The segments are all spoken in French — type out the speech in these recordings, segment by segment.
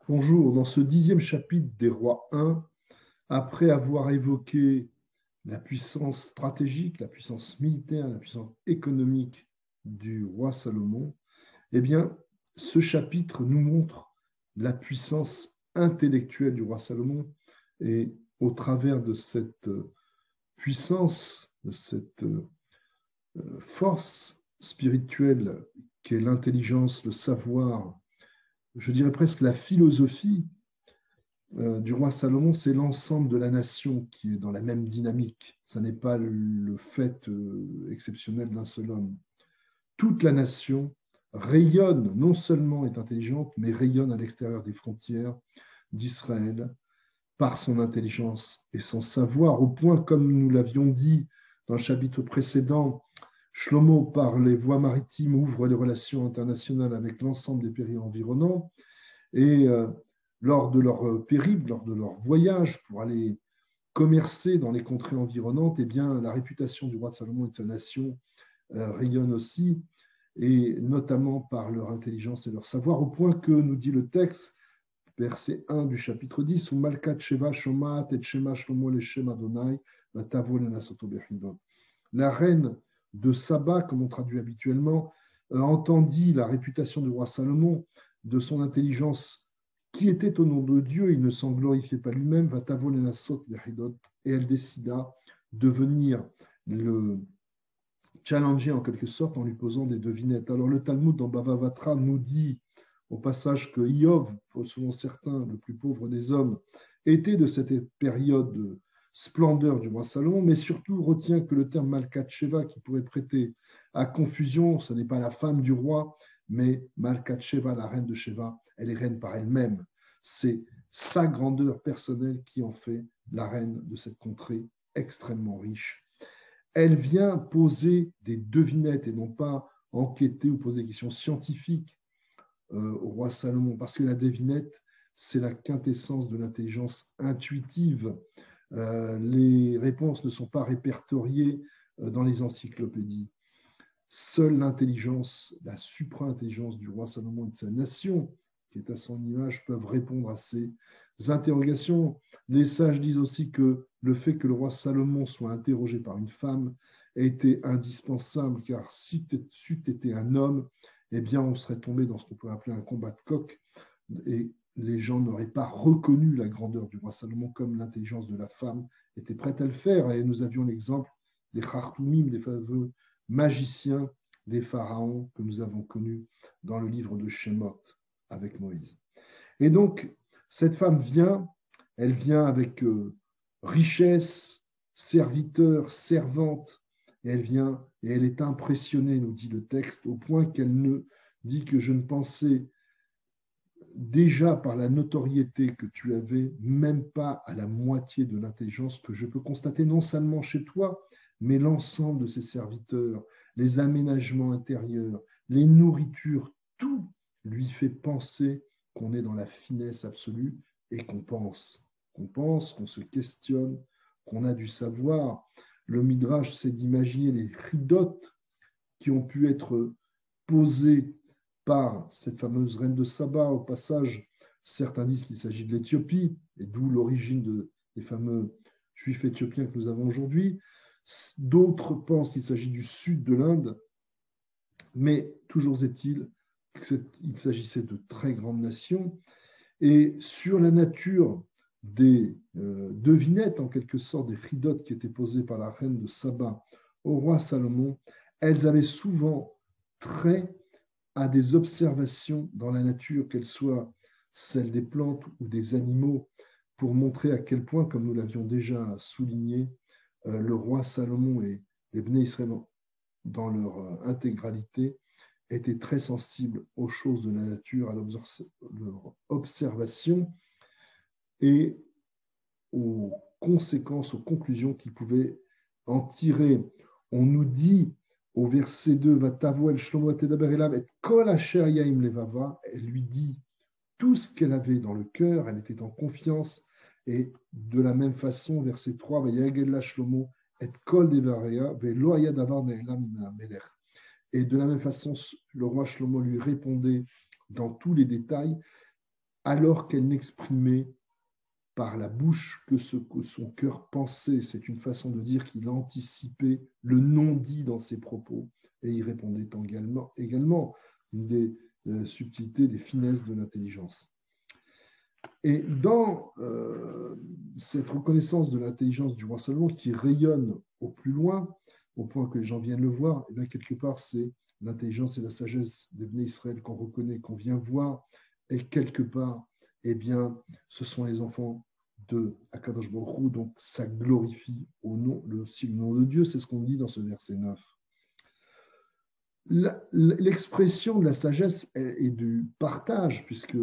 Bonjour, dans ce 10e chapitre des Rois 1, après avoir évoqué la puissance stratégique, la puissance militaire, la puissance économique du roi Salomon, eh bien, ce chapitre nous montre la puissance intellectuelle du roi Salomon et au travers de cette puissance, de cette force spirituelle qu'est l'intelligence, le savoir, je dirais presque la philosophie du roi Salomon, c'est l'ensemble de la nation qui est dans la même dynamique. Ce n'est pas le fait exceptionnel d'un seul homme. Toute la nation rayonne, non seulement est intelligente, mais rayonne à l'extérieur des frontières d'Israël par son intelligence et son savoir, au point, comme nous l'avions dit dans le chapitre précédent, Shlomo, par les voies maritimes, ouvre les relations internationales avec l'ensemble des pays environnants et lors de leur périple, lors de leur voyage pour aller commercer dans les contrées environnantes, eh bien, la réputation du roi de Salomon et de sa nation rayonne aussi, et notamment par leur intelligence et leur savoir, au point que, nous dit le texte, verset 1 du chapitre 10, « Malkat Sheva Shomat et Shema Shlomo Leshem Adonai, Tavo Lenasoto Bechidot » La reine de Saba, comme on traduit habituellement, entendit la réputation du roi Salomon, de son intelligence qui était au nom de Dieu, il ne s'en glorifiait pas lui-même, et elle décida de venir le challenger en quelque sorte en lui posant des devinettes. Alors le Talmud dans Bava Batra nous dit au passage que Iov, selon certains, le plus pauvre des hommes, était de cette période de splendeur du roi Salomon, mais surtout retient que le terme Malkat Sheva, qui pourrait prêter à confusion, ce n'est pas la femme du roi, mais Malkat Sheva, la reine de Sheva, elle est reine par elle-même. C'est sa grandeur personnelle qui en fait la reine de cette contrée extrêmement riche. Elle vient poser des devinettes et non pas enquêter ou poser des questions scientifiques au roi Salomon, parce que la devinette, c'est la quintessence de l'intelligence intuitive. Les réponses ne sont pas répertoriées dans les encyclopédies. Seule l'intelligence, la supra-intelligence du roi Salomon et de sa nation, qui est à son image, peuvent répondre à ces interrogations. Les sages disent aussi que le fait que le roi Salomon soit interrogé par une femme a été indispensable, car si c'eût été un homme, eh bien, on serait tombé dans ce qu'on pourrait appeler un combat de coq, et les gens n'auraient pas reconnu la grandeur du roi Salomon comme l'intelligence de la femme était prête à le faire. Et nous avions l'exemple des Khartoumim, des fameux magiciens des pharaons que nous avons connus dans le livre de Shemot avec Moïse. Et donc, cette femme vient, elle vient avec richesse, serviteur, servante, et elle vient et elle est impressionnée, nous dit le texte, au point qu'elle ne dit que je ne pensais déjà par la notoriété que tu avais, même pas à la moitié de l'intelligence que je peux constater non seulement chez toi, mais l'ensemble de ses serviteurs, les aménagements intérieurs, les nourritures, tout lui fait penser qu'on est dans la finesse absolue et qu'on pense, qu'on se questionne, qu'on a du savoir. Le Midrash, c'est d'imaginer les ridotes qui ont pu être posées par cette fameuse reine de Saba. Au passage, certains disent qu'il s'agit de l'Éthiopie, et d'où l'origine des fameux juifs éthiopiens que nous avons aujourd'hui. D'autres pensent qu'il s'agit du sud de l'Inde, mais toujours est-il qu'il s'agissait de très grandes nations. Et sur la nature des devinettes, en quelque sorte, des fridotes qui étaient posées par la reine de Saba au roi Salomon, elles avaient souvent trait à des observations dans la nature, qu'elles soient celles des plantes ou des animaux, pour montrer à quel point, comme nous l'avions déjà souligné, le roi Salomon et les Bnei Israël dans leur intégralité étaient très sensibles aux choses de la nature, à leur observation et aux conséquences, aux conclusions qu'ils pouvaient en tirer. On nous dit au verset 2, Vatavo el Shlomo tedaber elav et kol asher yaim levava, elle lui dit tout ce qu'elle avait dans le cœur, elle était en confiance, et de la même façon, verset 3, Vayagel la Shlomo et kol devaria velo haya davar ne'elam min hamelech. Et de la même façon, le roi Shlomo lui répondait dans tous les détails. alors qu'elle n'exprimait par la bouche que ce que son cœur pensait. C'est une façon de dire qu'il anticipait le non-dit dans ses propos et il répondait également une des subtilités, des finesses de l'intelligence. Et dans cette reconnaissance de l'intelligence du roi Salomon qui rayonne au plus loin, au point que les gens viennent le voir, et bien quelque part c'est l'intelligence et la sagesse des Bnei Israël qu'on reconnaît, qu'on vient voir, et quelque part, eh bien, ce sont les enfants de Akadosh Baruch Hu, donc ça glorifie aussi le nom de Dieu, c'est ce qu'on dit dans ce verset 9. L'expression de la sagesse et du partage, puisque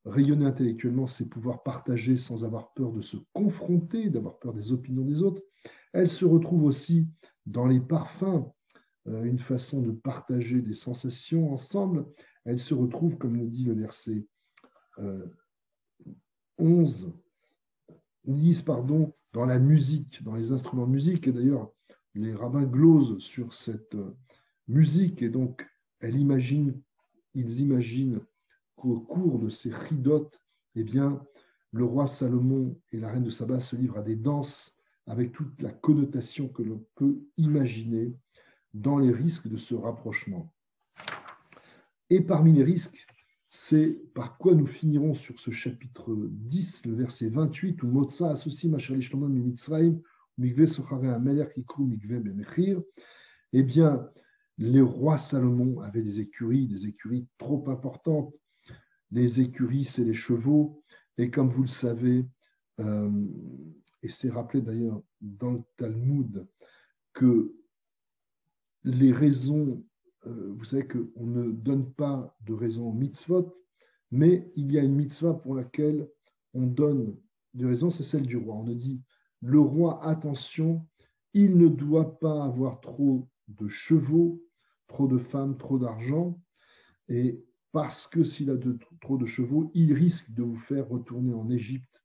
rayonner intellectuellement, c'est pouvoir partager sans avoir peur de se confronter, d'avoir peur des opinions des autres. Elle se retrouve aussi dans les parfums, une façon de partager des sensations ensemble. Elle se retrouve, comme le dit le verset 11, 10, pardon, dans la musique, dans les instruments de musique. Et d'ailleurs, les rabbins glosent sur cette musique, et donc ils imaginent qu'au cours de ces ridotes, eh bien, le roi Salomon et la reine de Saba se livrent à des danses avec toute la connotation que l'on peut imaginer dans les risques de ce rapprochement. Et parmi les risques, c'est par quoi nous finirons sur ce chapitre 10, le verset 28, où Motsa associe Machali Shlomo Mimitzraim, Mikve Sochare Ameler Kikru Mikve Bemechir. Eh bien, les rois Salomon avaient des écuries trop importantes. Les écuries, c'est les chevaux. Et comme vous le savez, et c'est rappelé d'ailleurs dans le Talmud, que les raisons, vous savez qu'on ne donne pas de raison aux mitzvot, mais il y a une mitzvah pour laquelle on donne des raisons, c'est celle du roi. On a dit, le roi, attention, il ne doit pas avoir trop de chevaux, trop de femmes, trop d'argent, et parce que s'il a trop de chevaux, il risque de vous faire retourner en Égypte,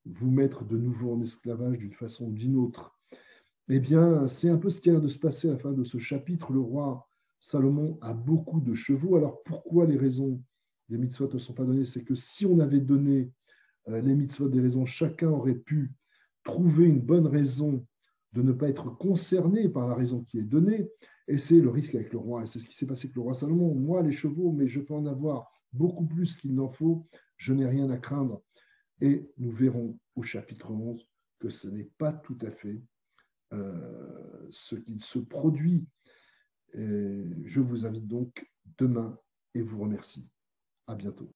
vous mettre de nouveau en esclavage d'une façon ou d'une autre. Eh bien, c'est un peu ce qui a l'air de se passer à la fin de ce chapitre. Le roi Salomon a beaucoup de chevaux. Alors, pourquoi les raisons des mitzvot ne sont pas données? C'est que si on avait donné les mitzvot des raisons, chacun aurait pu trouver une bonne raison de ne pas être concerné par la raison qui est donnée. Et c'est le risque avec le roi. Et c'est ce qui s'est passé avec le roi Salomon. Moi, les chevaux, mais je peux en avoir beaucoup plus qu'il n'en faut. Je n'ai rien à craindre. Et nous verrons au chapitre 11 que ce n'est pas tout à fait ce qu'il se produit. Et je vous invite donc demain et vous remercie. À bientôt.